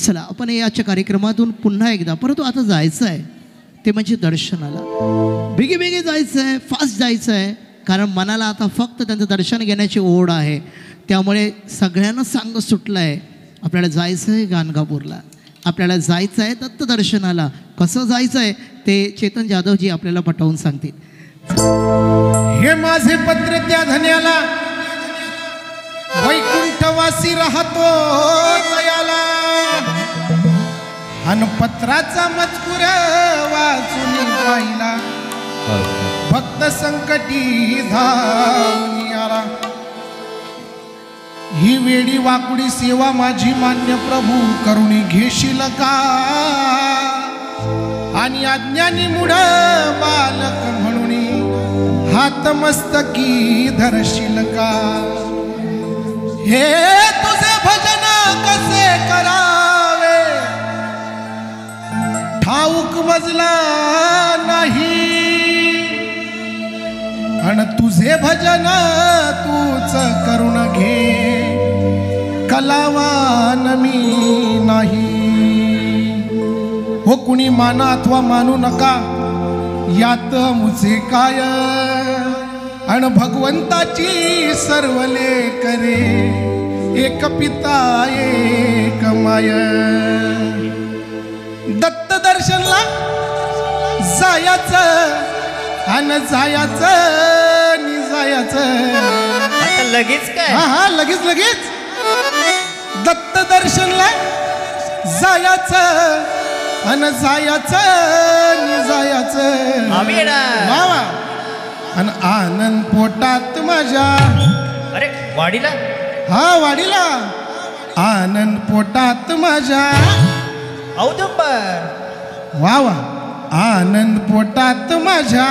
चला आपण याच्या कार्यक्रमातून पुन्हा एकदा, परंतु आता जायचं आहे ते म्हणजे दर्शनाला. बेगी बेगी जायचं आहे, फास्ट जायचं आहे, कारण मनाला आता फक्त त्यांचं दर्शन घेण्याची ओढ आहे. त्यामुळे सगळ्यांना सांग सुटलं आहे, आपल्याला जायचं आहे गाणगापूरला, आपल्याला जायचं आहे दत्त दर्शनाला. कसं जायचं आहे ते चेतन जाधवजी आपल्याला पटवून सांगतील. हे माझे पत्र त्या धन्याला, वैकुंठवासी राहतो दयाला, अन पत्राचा मजकूर वाचून पाहिला, भक्त संकटी धावून आला. ही वेडी वाकुडी सेवा माझी मान्य प्रभू करुणी घेशील का, आणि अज्ञानी मुढ बालक म्हणून हात मस्तकी धरशील का. हे तुझे भजन कसे करावे ठाऊक मजला नाही, अन तुझे भजन तूच करून घे, कलावान मी नाही. हो कुणी माना अथवा मानू नका, यात मुझे काय, अन भगवंताची सर्वले करे, एक पिता एक माय. दत्त दर्शनला जायचं, अन जायचं नि जायचं. आता लगेच काय? हा लगेच लगेच दत्त दर्शनला जायचं, अन जायचं नि जायचं. आम्ही येणार. वा वा. अन आनंद पोटात माझ्या. अरे वाडीला? हा वाडीला. आनंद पोटात माझ्या. औदुंबर. वा वा. आनंद पोटात माझ्या.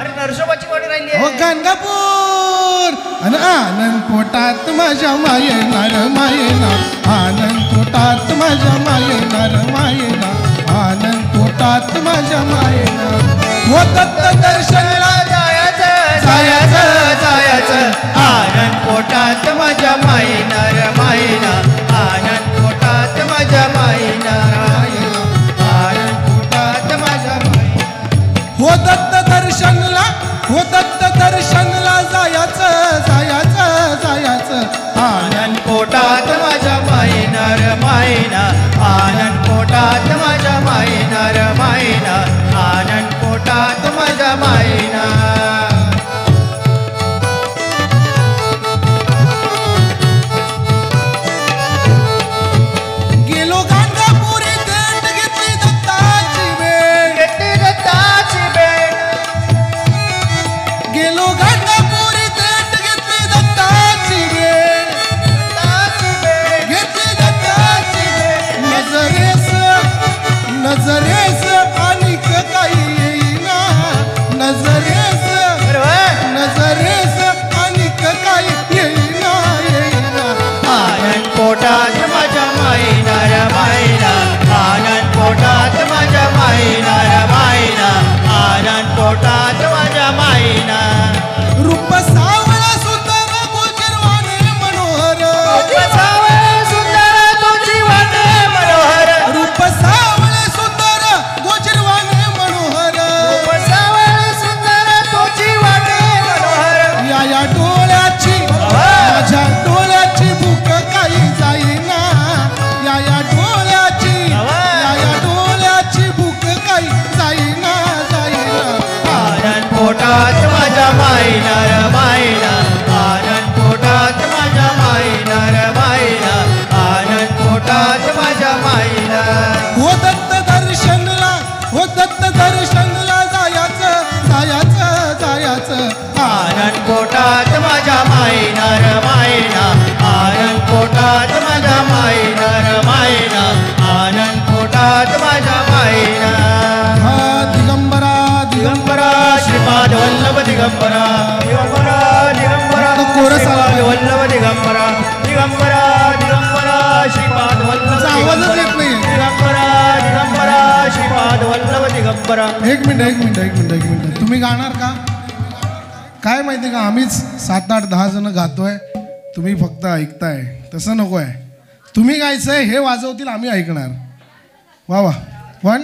अरे नरसोबाची वाडी राहिली. हो गाणगापूर. अन आनंद पोटात माझ्या मायेनार मायेना, आनंद पोटात माझ्या मायेनार मायेना, आनंद पोटात माझ्या मायेना. हो दत्त दर्शनला जायचं जायचं जायचं, आनंद पोटात माझ्या मायेनार मायेना, आनंद पोटात माझ्या मायेनार आनंद पोटात माझ्या मायेना. हो दत्त दर्शनला, हो दत्त दर्शनला जायचं जायचं जायचं, आनंद पोटात माझ्या मायेनार मायेना, आनंद पोटात माझ्या मायेनार मायेना, आनंद पोटात माझ्या मायेना. गेलो गाणगापुरी देठ घेतली दत्ताची वेळ, घेतली दत्ताची वेळ. गेलो गाणगापुरी देठ घेतली दत्ताची वेळ, दत्ताची वेळ. घेतली दत्ताची वेळ. नजरेस नजरेस अनिक काही येईना, नजरेस नजरेस अनिक काही येईना येईना. आनंद पोटात माझ्या मायेनार मायेना, आनंद पोटात माझ्या मायेनार मायेना, आनंद पोटात माझ्या मायेना. रूप सावळा सुंदर गोचरवाने मनोहर, रूप सावळे सुंदर तुझी वाटे मनोहर, रूप सावळे सुंदर गोचरवाने मनोहर. रूप सावळे सुंदर तुझी वाटे मनोहर. या डोळ्याची माझ्या डोळ्याची भूक काही जाईना, या डोळ्याची डोळ्याची भूक काही जाईना जाईना. आनंद पोटात माझ्या मायेनार मायेना, आनंद पोटात माझ्या मायेनार मायेना, आनंद पोटात माझ्या मायेना. हो दत्त दर्शनला, हो दत्त दर्शनला जायचं जायचं जायचं. आनंद पोटात माझ्या मायेनार मायेना, आनंद पोटात माझ्या मायेनार मायेना, आनंद पोटात माझ्या मायेना. हा दिगंबरा दिगंबरा श्रीपाद वल्लभ दिगंबरा, दिगंबरा दिगंबरा कोरस आला. श्रीपाद वल्लभ दिगंबरा, दिगंबरा दिगंबरा श्रीपाद वल्लभ आवाजच येत नाही. दिगंबरा दिगंबरा श्रीपाद वल्लभ दिगंबरा. एक मिनिट एक मिनिट एक मिनिट एक मिनिट. तुम्ही गाणार का? काय माहिती का, आम्हीच 7, 8, 10 जण गातोय, तुम्ही फक्त ऐकताय. तसं नको आहे. तुम्ही गायचंय हे वाजवतील आम्ही ऐकणार. वा वा. 1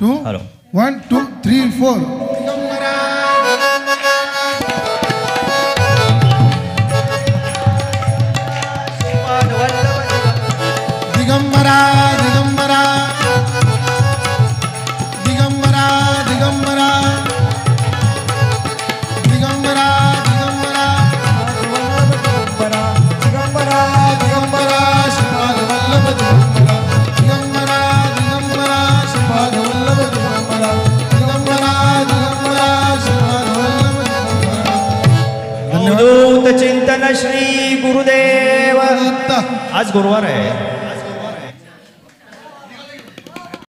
2 हॅलो 1 2 3 4. दिगंबरा दिगंबरा दिगंबरा दिगंबरा दिगंबरा दिगंबरा दिगंबरा दिगंबरा श्रीपाद वल्लभ दिगंबरा दिगंबरा दिगंबरा श्रीपाद वल्लभ दिगंबरा दिगंबरा दिगंबरा श्रीपाद वल्लभ दिगंबरा. अवधूत चिंतन श्री गुरुदेव. दत्त. आज गुरुवार आहे.